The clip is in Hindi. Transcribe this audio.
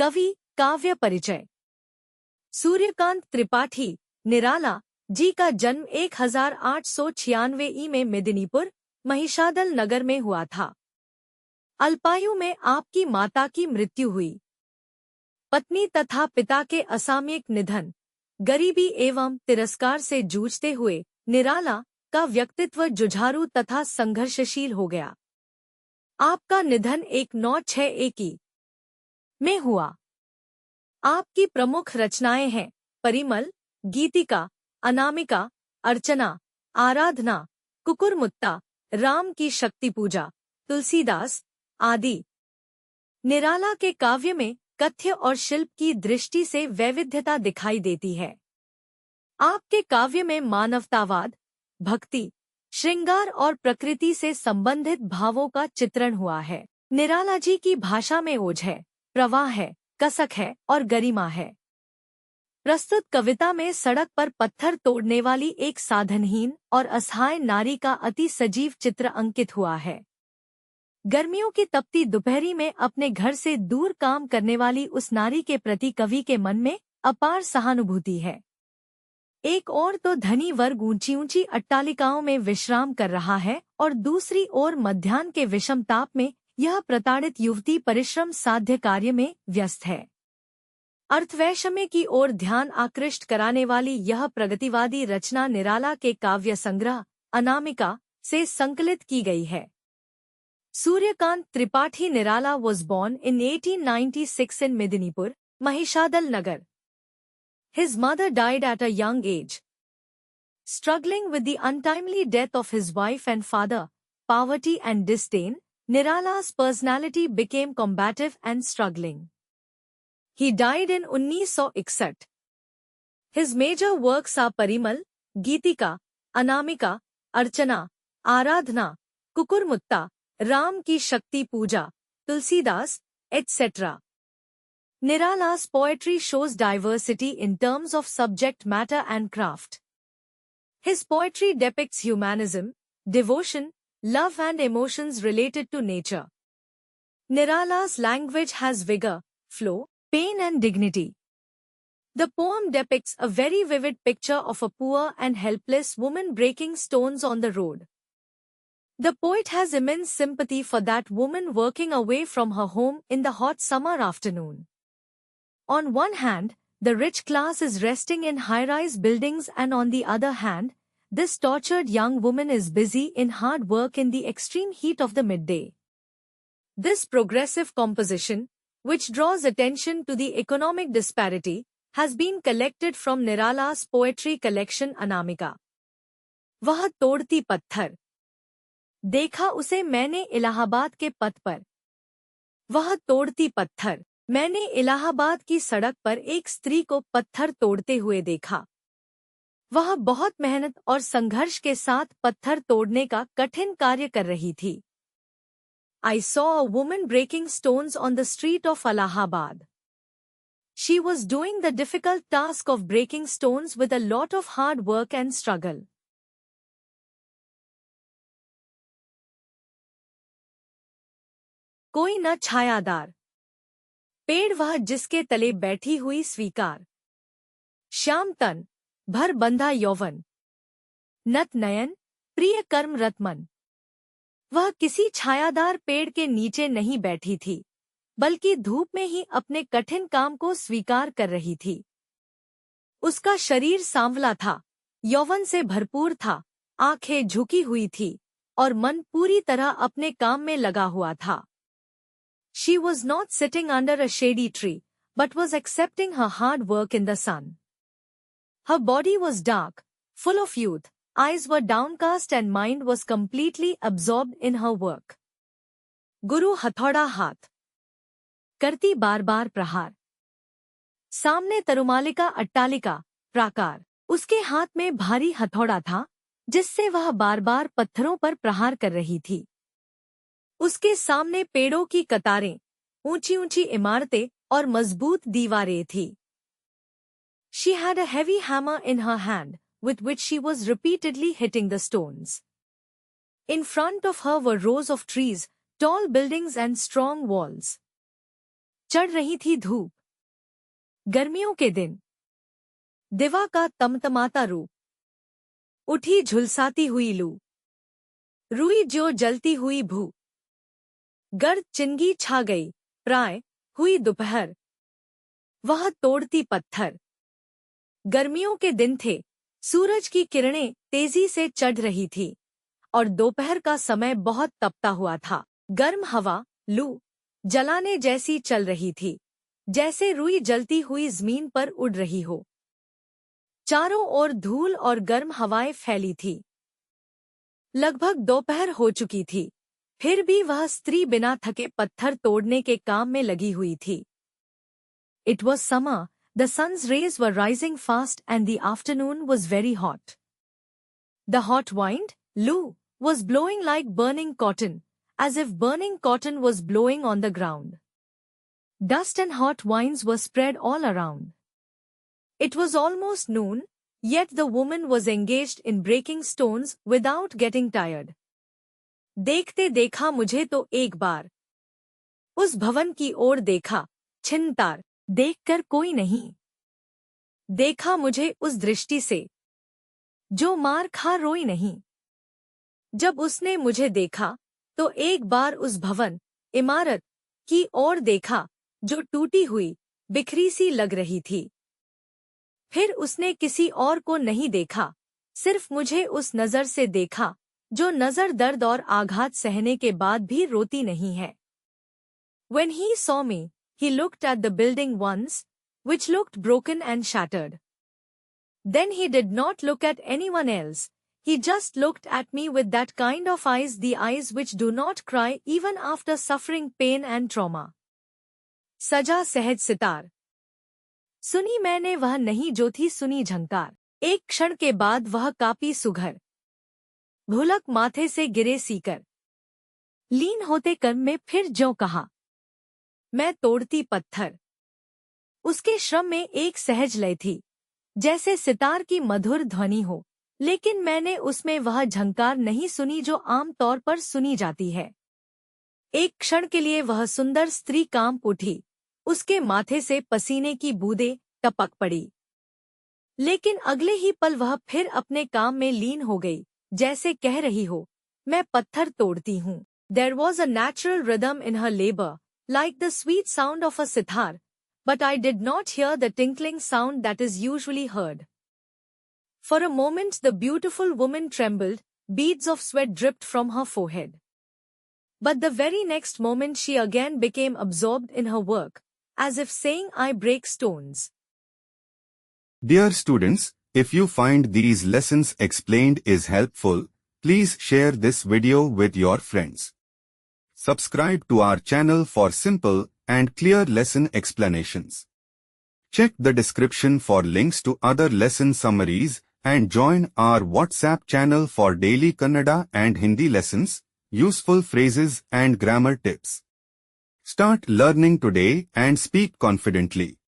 कवि, काव्य परिचय। सूर्यकांत त्रिपाठी निराला जी का जन्म 1896 में मेदिनीपुर, महिषादल नगर में हुआ था। अल्पायु में आपकी माता की मृत्यु हुई। पत्नी तथा पिता के असामयिक निधन, गरीबी एवं तिरस्कार से जूझते हुए निराला का व्यक्तित्व जुझारू तथा संघर्षशील हो गया। आपका निधन 1961 में हुआ। आपकी प्रमुख रचनाएं हैं परिमल, गीतिका, अनामिका, अर्चना, आराधना, कुकुरमुत्ता, राम की शक्ति पूजा, तुलसीदास आदि। निराला के काव्य में कथ्य और शिल्प की दृष्टि से वैविध्यता दिखाई देती है। आपके काव्य में मानवतावाद, भक्ति, श्रृंगार और प्रकृति से संबंधित भावों का चित्रण हुआ है। निराला जी की भाषा में ओज है, प्रवाह है, कसक है और गरिमा है। प्रस्तुत कविता में सड़क पर पत्थर तोड़ने वाली एक साधनहीन और असहाय नारी का अति सजीव चित्र अंकित हुआ है। गर्मियों की तपती दोपहरी में अपने घर से दूर काम करने वाली उस नारी के प्रति कवि के मन में अपार सहानुभूति है। एक ओर तो धनी वर्ग ऊंची ऊंची अट्टालिकाओं में विश्राम कर रहा है और दूसरी ओर मध्याह्न के विषम ताप में यह प्रताड़ित युवती परिश्रम साध्य कार्य में व्यस्त है। अर्थवैषम्य की ओर ध्यान आकृष्ट कराने वाली यह प्रगतिवादी रचना निराला के काव्य संग्रह अनामिका से संकलित की गई है। Suryakant Tripathi Nirala was born in 1896 in Medinipur, Mahishadal Nagar. His mother died at a young age. Struggling with the untimely death of his wife and father, poverty and disdain, Nirala's personality became combative and struggling. He died in 1961. His major works are Parimal, Geetika, Anamika, Archana, Aradhana, Kukurmutta, Ram ki Shakti Puja, Tulsidas, etc. Nirala's poetry shows diversity in terms of subject matter and craft. His poetry depicts humanism, devotion, love and emotions related to nature. Nirala's language has vigor, flow, pain and dignity. The poem depicts a very vivid picture of a poor and helpless woman breaking stones on the road. The poet has immense sympathy for that woman working away from her home in the hot summer afternoon. On one hand, the rich class is resting in high-rise buildings, and on the other hand, this tortured young woman is busy in hard work in the extreme heat of the midday. This progressive composition, which draws attention to the economic disparity, has been collected from Nirala's poetry collection Anamika. वह तोड़ती पत्थर, देखा उसे मैंने इलाहाबाद के पथ पर। वह तोड़ती पत्थर, मैंने इलाहाबाद की सड़क पर एक स्त्री को पत्थर तोड़ते हुए देखा। वह बहुत मेहनत और संघर्ष के साथ पत्थर तोड़ने का कठिन कार्य कर रही थी। I saw a woman breaking stones on the street of Allahabad. She was doing the difficult task of breaking stones with a lot of hard work and struggle. कोई न छायादार, पेड़ वह जिसके तले बैठी हुई स्वीकार। श्याम तन, भर बंधा यौवन, नत नयन, प्रिय कर्म रतमन। वह किसी छायादार पेड़ के नीचे नहीं बैठी थी, बल्कि धूप में ही अपने कठिन काम को स्वीकार कर रही थी। उसका शरीर सांवला था, यौवन से भरपूर था, आंखें झुकी हुई थी और मन पूरी तरह अपने काम में लगा हुआ था। She was not sitting under a shady tree, but was accepting her hard work in the sun. Her body was dark, full of youth, eyes were downcast and mind was completely absorbed in her work. गुरु हथौड़ा हाथ, करती बार बार प्रहार। सामने तरुमालिका अट्टालिका, प्राकार। उसके हाथ में भारी हथौड़ा था, जिससे वह बार बार पत्थरों पर प्रहार कर रही थी। उसके सामने पेड़ों की कतारें, ऊंची ऊंची इमारतें और मजबूत दीवारें थी। She had a heavy hammer in her hand, with which she was repeatedly hitting the stones. In front of her were rows of trees, tall buildings and strong walls. चढ़ रही थी धूप। गर्मियों के दिन। दिवा का तमतमाता रूप। उठी झुलसाती हुई लू। रुई जो जलती हुई भू। गर्द चिंगी छा गई। प्राय हुई दोपहर। वह तोड़ती पत्थर। गर्मियों के दिन थे। सूरज की किरणें तेजी से चढ़ रही थी और दोपहर का समय बहुत तपता हुआ था। गर्म हवा लू जलाने जैसी चल रही थी, जैसे रुई जलती हुई जमीन पर उड़ रही हो। चारों ओर धूल और गर्म हवाएं फैली थी। लगभग दोपहर हो चुकी थी, फिर भी वह स्त्री बिना थके पत्थर तोड़ने के काम में लगी हुई थी। It was summer, the sun's rays were rising fast and the afternoon was very hot. The hot wind, Lou, was blowing like burning cotton, as if burning cotton was blowing on the ground. Dust and hot winds were spread all around. It was almost noon, yet the woman was engaged in breaking stones without getting tired. देखते देखा मुझे तो एक बार। उस भवन की ओर देखा, छिनतार, देखकर कोई नहीं। देखा मुझे उस दृष्टि से, जो मार खा रोई नहीं। जब उसने मुझे देखा, तो एक बार उस भवन, इमारत, की ओर देखा, जो टूटी हुई, बिखरी सी लग रही थी। फिर उसने किसी और को नहीं देखा, सिर्फ मुझे उस नजर से देखा, जो नजर दर्द और आघात सहने के बाद भी रोती नहीं है। When he saw me, he looked at the building once, which looked broken and shattered. Then he did not look at anyone else, he just looked at me with that kind of eyes, the eyes which do not cry even after suffering pain and trauma. सजा सहज सितार। सुनी मैंने वह नहीं जो थी सुनी झंकार। एक क्षण के बाद वह कापी सुघर। भुलक माथे से गिरे सीकर। लीन होते कर्म में फिर ज्यों कहा, मैं तोड़ती पत्थर। उसके श्रम में एक सहज लय थी, जैसे सितार की मधुर ध्वनि हो, लेकिन मैंने उसमें वह झंकार नहीं सुनी जो आम तौर पर सुनी जाती है। एक क्षण के लिए वह सुंदर स्त्री कांप उठी, उसके माथे से पसीने की बूंदें टपक पड़ी। लेकिन अगले ही पल वह फिर अपने काम में लीन हो गई, जैसे कह रही हो, मैं पत्थर तोड़ती हूँ। There was a natural rhythm in her labor, like the sweet sound of a sitar, but I did not hear the tinkling sound that is usually heard. For a moment the beautiful woman trembled, beads of sweat dripped from her forehead. But the very next moment she again became absorbed in her work, as if saying, I break stones. Dear students, if you find these lessons explained is helpful, please share this video with your friends. Subscribe to our channel for simple and clear lesson explanations. Check the description for links to other lesson summaries and join our WhatsApp channel for daily Kannada and Hindi lessons, useful phrases and grammar tips. Start learning today and speak confidently.